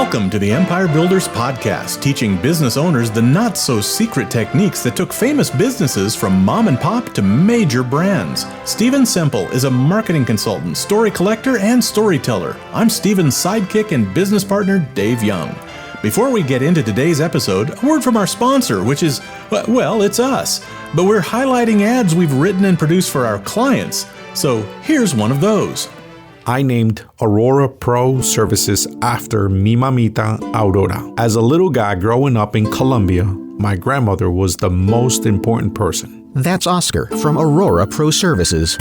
Welcome to the Empire Builders Podcast, teaching business owners the not-so-secret techniques that took famous businesses from mom and pop to major brands. Stephen Semple is a marketing consultant, story collector, and storyteller. I'm Stephen's sidekick and business partner, Dave Young. Before we get into today's episode, a word from our sponsor, which is, well, it's us. But we're highlighting ads we've written and produced for our clients. So here's one of those. I named Aurora Pro Services after mi mamita Aurora. As a little guy growing up in Colombia, my grandmother was the most important person. That's Oscar from Aurora Pro Services.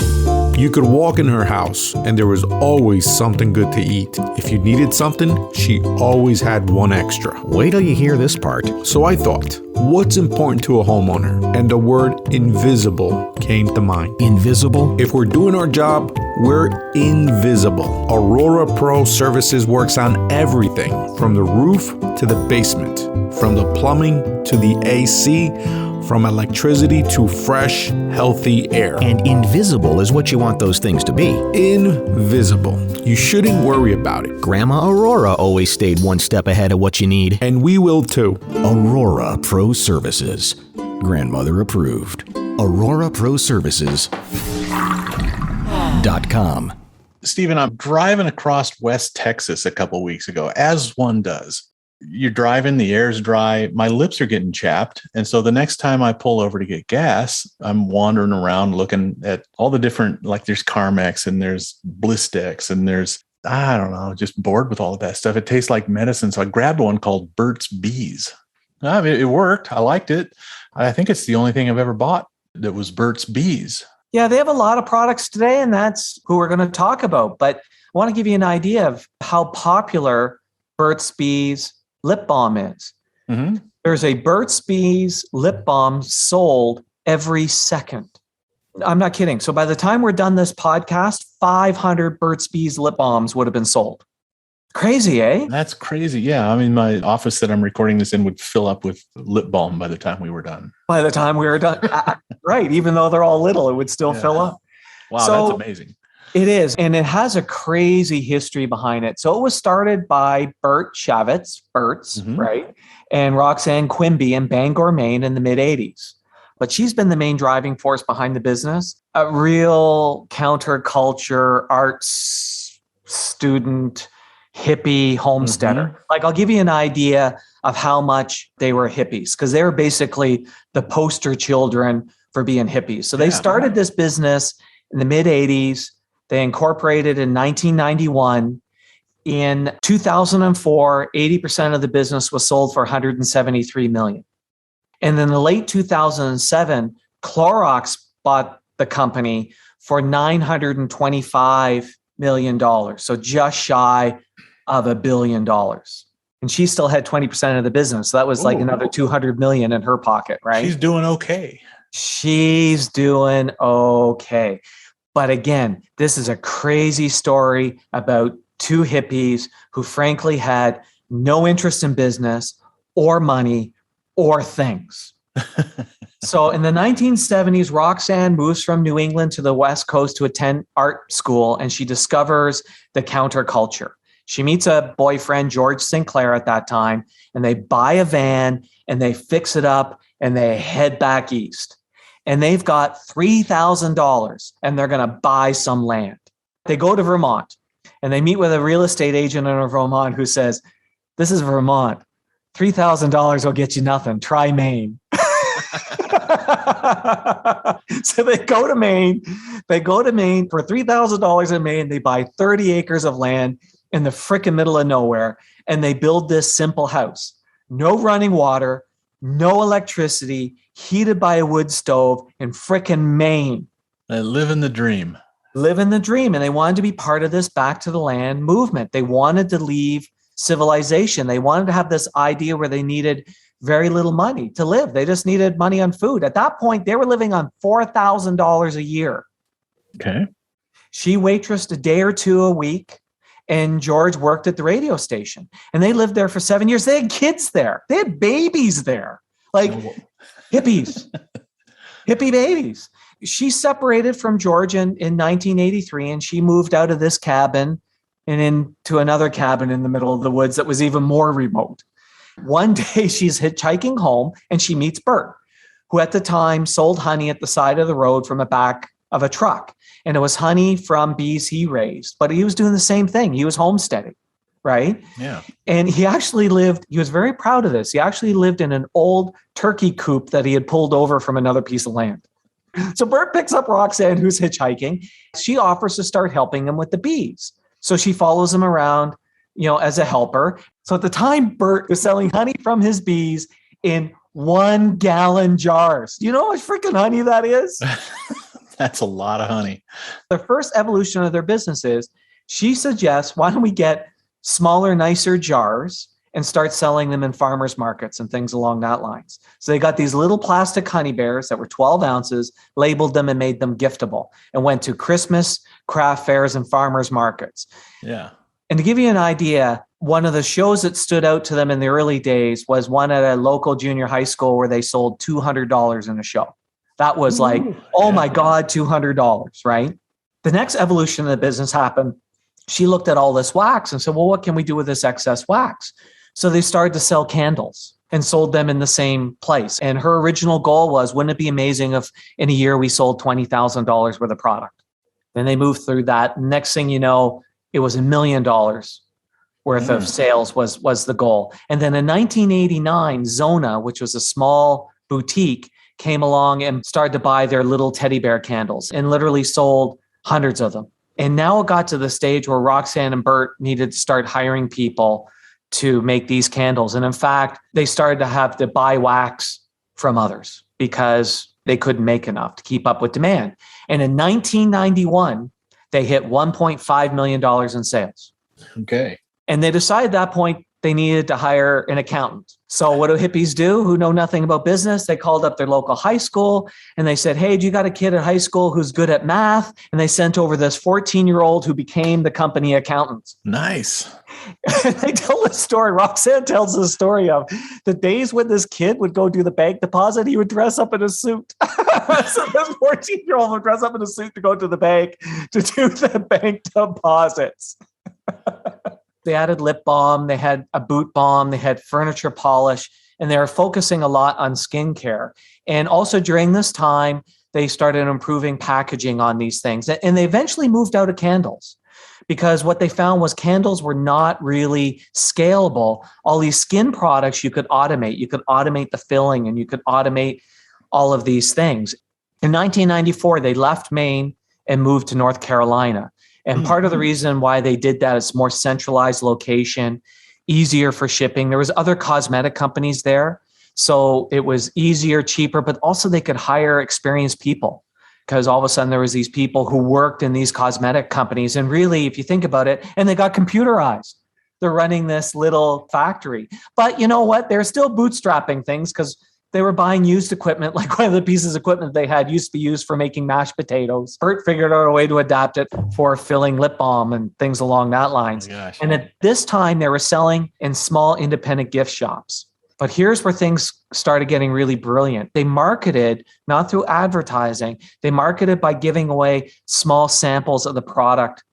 You could walk in her house and there was always something good to eat. If you needed something, she always had one extra. Wait till you hear this part. So I thought, what's important to a homeowner? And the word invisible came to mind. Invisible? If we're doing our job, we're invisible. Aurora Pro Services works on everything from the roof to the basement, from the plumbing to the AC, from electricity to fresh, healthy air. And invisible is what you want those things to be. Invisible. You shouldn't worry about it. Grandma Aurora always stayed one step ahead of what you need. And we will too. Aurora Pro Services. Grandmother approved. AuroraProServices.com. Stephen, I'm driving across West Texas a couple weeks ago, as one does. You're driving, the air's dry, my lips are getting chapped. And so the next time I pull over to get gas, I'm wandering around looking at all the different, like there's Carmex and there's Blistex and there's, I don't know, just bored with all of that stuff. It tastes like medicine. So I grabbed one called Burt's Bees. I mean, it worked. I liked it. I think it's the only thing I've ever bought that was Burt's Bees. Yeah, they have a lot of products today, and that's who we're going to talk about. But I want to give you an idea of how popular Burt's Bees lip balm is. Mm-hmm. There's a Burt's Bees lip balm sold every second. I'm not kidding. So by the time we're done this podcast, 500 Burt's Bees lip balms would have been sold. Crazy, eh? That's crazy. Yeah. I mean, my office that I'm recording this in would fill up with lip balm by the time we were done. By the time we were done. Right. Even though they're all little, it would still fill up. Wow, so, that's amazing. It is. And it has a crazy history behind it. So it was started by Burt Shavitz, Burt's, right? And Roxanne Quimby in Bangor, Maine in the mid-'80s. But she's been the main driving force behind the business. A real counterculture, arts student, hippie homesteader. Like, I'll give you an idea of how much they were hippies, because they were basically the poster children for being hippies. So they started this business in the mid-'80s. They incorporated in 1991. In 2004, 80% of the business was sold for $173 million. And in the late 2007, Clorox bought the company for $925 million. So just shy of $1 billion. And she still had 20% of the business. So that was like another $200 million in her pocket, right? She's doing okay. She's doing okay. But again, this is a crazy story about two hippies who frankly had no interest in business or money or things. So in the 1970s, Roxanne moves from New England to the West Coast to attend art school, and she discovers the counterculture. She meets a boyfriend, George Sinclair, at that time, and they buy a van and they fix it up and they head back east. And they've got $3,000 and they're going to buy some land. They go to Vermont and they meet with a real estate agent in Vermont who says, this is Vermont. $3,000 will get you nothing. Try Maine. So they go to Maine. They go to Maine for $3,000 in Maine. They buy 30 acres of land in the frickin' middle of nowhere. And they build this simple house. No running water, no electricity, heated by a wood stove in frickin' Maine. They live in the dream. Live in the dream. And they wanted to be part of this back to the land movement. They wanted to leave civilization. They wanted to have this idea where they needed very little money to live. They just needed money on food. At that point, they were living on $4,000 a year. Okay. She waitressed a day or two a week. And George worked at the radio station. And they lived there for 7 years. They had kids there. They had babies there. Like hippies. Hippie babies. She separated from George in 1983, and she moved out of this cabin and into another cabin in the middle of the woods that was even more remote. One day she's hitchhiking home and she meets Burt, who at the time sold honey at the side of the road from the back of a truck. And it was honey from bees he raised, but he was doing the same thing. He was homesteading, right? Yeah. And he was very proud of this. He actually lived in an old turkey coop that he had pulled over from another piece of land. So Burt picks up Roxanne, who's hitchhiking. She offers to start helping him with the bees. So she follows him around, as a helper. So at the time, Burt was selling honey from his bees in 1-gallon jars. Do you know how much freaking honey that is? That's a lot of honey. The first evolution of their business is she suggests, why don't we get smaller, nicer jars and start selling them in farmers markets and things along that lines. So they got these little plastic honey bears that were 12 ounces, labeled them and made them giftable, and went to Christmas, craft fairs, and farmers markets. Yeah. And to give you an idea, one of the shows that stood out to them in the early days was one at a local junior high school where they sold $200 in a show. That was like, my God, $200, right? The next evolution of the business happened. She looked at all this wax and said, well, what can we do with this excess wax? So they started to sell candles and sold them in the same place. And her original goal was, wouldn't it be amazing if in a year we sold $20,000 worth of product? Then they moved through that. Next thing you know, it was $1 million worth of sales was the goal. And then in 1989, Zona, which was a small boutique, came along and started to buy their little teddy bear candles and literally sold hundreds of them. And now it got to the stage where Roxanne and Burt needed to start hiring people to make these candles. And in fact, they started to have to buy wax from others because they couldn't make enough to keep up with demand. And in 1991, they hit $1.5 million in sales. Okay. And they decided at that point they needed to hire an accountant. So what do hippies do who know nothing about business? They called up their local high school and they said, hey, do you got a kid at high school who's good at math? And they sent over this 14-year-old who became the company accountant. Nice. And they tell the story. Roxanne tells the story of the days when this kid would go do the bank deposit, he would dress up in a suit. So this 14-year-old would dress up in a suit to go to the bank to do the bank deposits. They added lip balm, they had a boot balm, they had furniture polish, and they were focusing a lot on skincare. And also during this time, they started improving packaging on these things. And they eventually moved out of candles because what they found was candles were not really scalable. All these skin products you could automate. You could automate the filling and you could automate all of these things. In 1994, they left Maine and moved to North Carolina. And part of the reason why they did that is more centralized location, easier for shipping. There was other cosmetic companies there. So it was easier, cheaper, but also they could hire experienced people because all of a sudden there was these people who worked in these cosmetic companies. And really, if you think about it, and they got computerized. They're running this little factory. But you know what? They're still bootstrapping things because they were buying used equipment, like one of the pieces of equipment they had used to be used for making mashed potatoes. Burt figured out a way to adapt it for filling lip balm and things along that lines. Oh, and at this time, they were selling in small independent gift shops. But here's where things started getting really brilliant. They marketed, not through advertising, they marketed by giving away small samples of the product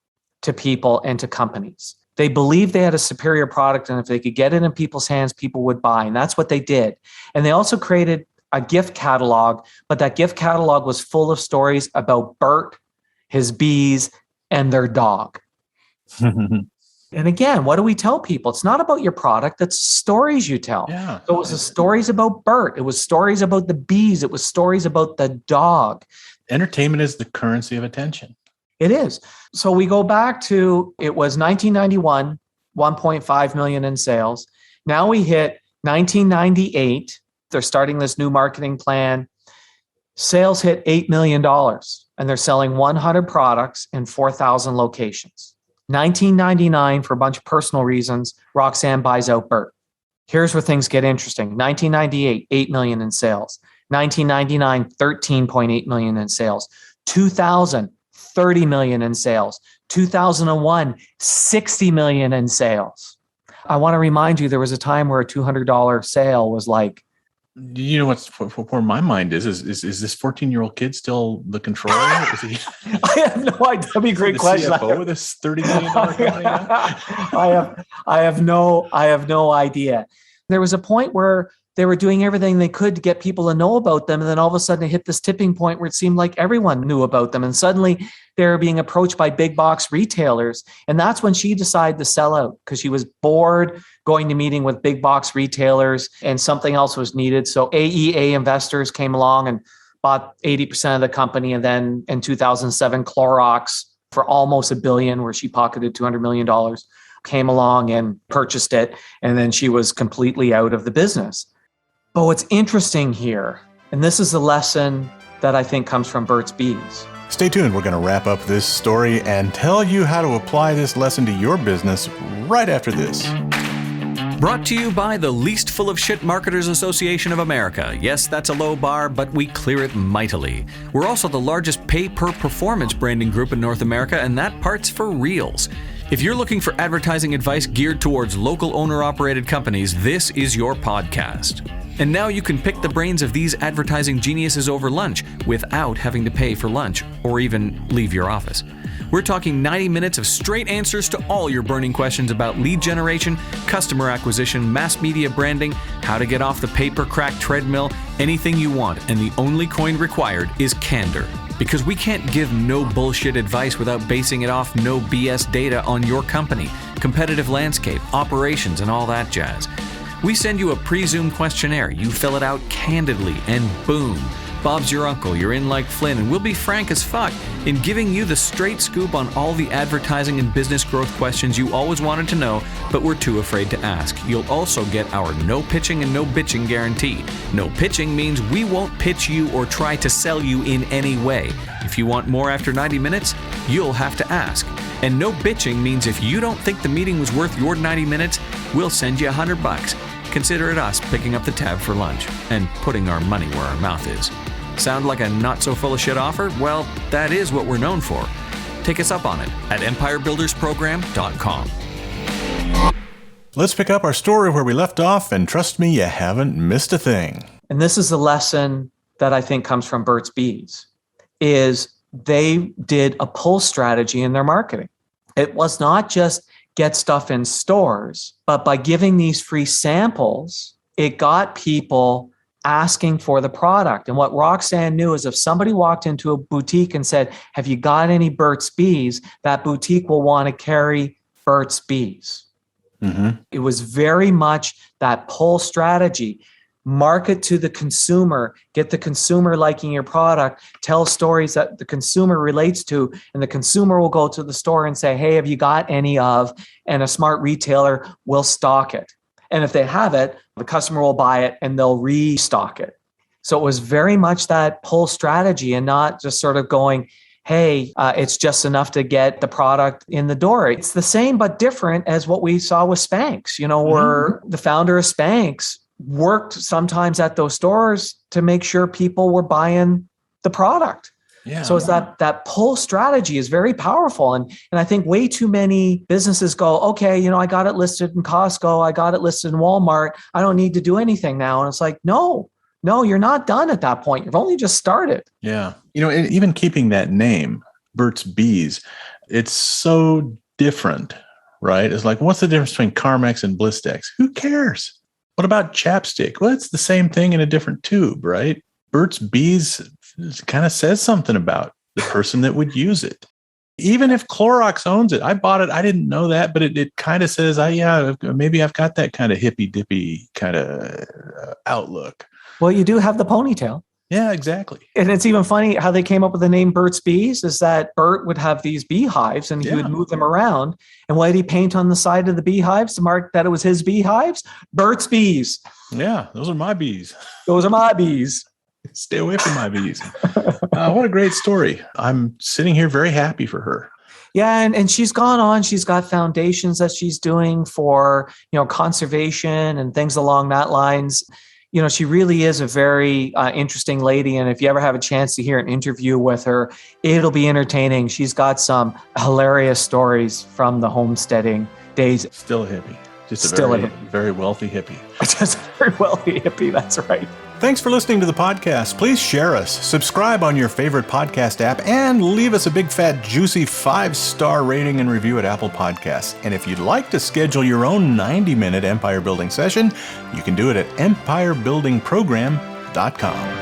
to people and to companies. They believed they had a superior product, and if they could get it in people's hands, people would buy. And that's what they did. And they also created a gift catalog, but that gift catalog was full of stories about Burt, his bees, and their dog. And again, what do we tell people? It's not about your product, it's stories you tell. Yeah. So it was the stories about Burt. It was stories about the bees. It was stories about the dog. Entertainment is the currency of attention. It is. So we go back to, it was 1991, 1.5 million in sales. Now we hit 1998. They're starting this new marketing plan. Sales hit $8 million and they're selling 100 products in 4,000 locations. 1999, for a bunch of personal reasons, Roxanne buys out Burt. Here's where things get interesting. 1998, 8 million in sales. 1999, 13.8 million in sales. 2000, 30 million in sales. 2001, 60 million in sales. I want to remind you, there was a time where a $200 sale was like You know what's where my mind is this 14-year-old kid still the controller? Is he? I have no idea. That'd be a great question. CFO of this $30 million company now? I have no idea. There was a point where they were doing everything they could to get people to know about them. And then all of a sudden it hit this tipping point where it seemed like everyone knew about them. And suddenly they were being approached by big box retailers. And that's when she decided to sell out because she was bored going to meeting with big box retailers and something else was needed. So AEA investors came along and bought 80% of the company. And then in 2007, Clorox for almost $1 billion, where she pocketed $200 million, came along and purchased it. And then she was completely out of the business. But what's interesting here, and this is a lesson that I think comes from Burt's Bees. Stay tuned. We're going to wrap up this story and tell you how to apply this lesson to your business right after this. Brought to you by the Least Full of Shit Marketers Association of America. Yes, that's a low bar, but we clear it mightily. We're also the largest pay-per-performance branding group in North America, and that part's for reals. If you're looking for advertising advice geared towards local owner-operated companies, this is your podcast. And now you can pick the brains of these advertising geniuses over lunch without having to pay for lunch or even leave your office. We're talking 90 minutes of straight answers to all your burning questions about lead generation, customer acquisition, mass media branding, how to get off the paper crack treadmill, anything you want. And the only coin required is candor. Because we can't give no bullshit advice without basing it off no BS data on your company, competitive landscape, operations, and all that jazz. We send you a pre-Zoom questionnaire. You fill it out candidly, and boom, Bob's your uncle. You're in like Flynn, and we'll be frank as fuck in giving you the straight scoop on all the advertising and business growth questions you always wanted to know, but were too afraid to ask. You'll also get our no pitching and no bitching guarantee. No pitching means we won't pitch you or try to sell you in any way. If you want more after 90 minutes, you'll have to ask. And no bitching means if you don't think the meeting was worth your 90 minutes, we'll send you $100. Consider it us picking up the tab for lunch and putting our money where our mouth is. Sound like a not so full of shit offer? Well, that is what we're known for. Take us up on it at empirebuildersprogram.com. Let's pick up our story where we left off, and trust me, you haven't missed a thing. And this is a lesson that I think comes from Burt's Bees, is they did a pull strategy in their marketing. It was not just get stuff in stores, but by giving these free samples, it got people asking for the product. And what Roxanne knew is if somebody walked into a boutique and said, have you got any Burt's Bees? That boutique will want to carry Burt's Bees. Mm-hmm. It was very much that pull strategy. Market to the consumer, get the consumer liking your product, tell stories that the consumer relates to, and the consumer will go to the store and say, hey, have you got any of? And a smart retailer will stock it. And if they have it, the customer will buy it and they'll restock it. So it was very much that pull strategy and not just sort of going, hey, it's just enough to get the product in the door. It's the same but different as what we saw with Spanx, where the founder of Spanx worked sometimes at those stores to make sure people were buying the product. Yeah. So it's that pull strategy is very powerful. And I think way too many businesses go, okay, I got it listed in Costco. I got it listed in Walmart. I don't need to do anything now. And it's like, no, you're not done at that point. You've only just started. Yeah. Even keeping that name, Burt's Bees, it's so different, right? It's like, what's the difference between Carmex and Blistex? Who cares? What about chapstick? Well, it's the same thing in a different tube, right? Burt's Bees kind of says something about the person that would use it. Even if Clorox owns it, I bought it. I didn't know that, but it kind of says, maybe I've got that kind of hippy dippy kind of outlook. Well, you do have the ponytail. Yeah, exactly. And it's even funny how they came up with the name Burt's Bees is that Burt would have these beehives and he would move them around. And what did he paint on the side of the beehives to mark that it was his beehives? Burt's Bees. Yeah, those are my bees. Those are my bees. Stay away from my bees. What a great story. I'm sitting here very happy for her. Yeah, and she's gone on. She's got foundations that she's doing for, conservation and things along that lines. She really is a very interesting lady. And if you ever have a chance to hear an interview with her, it'll be entertaining. She's got some hilarious stories from the homesteading days. Still a hippie. Just a very wealthy hippie. Just a very wealthy hippie. That's right. Thanks for listening to the podcast. Please share us, subscribe on your favorite podcast app, and leave us a big, fat, juicy 5-star rating and review at Apple Podcasts. And if you'd like to schedule your own 90-minute empire building session, you can do it at empirebuildingprogram.com.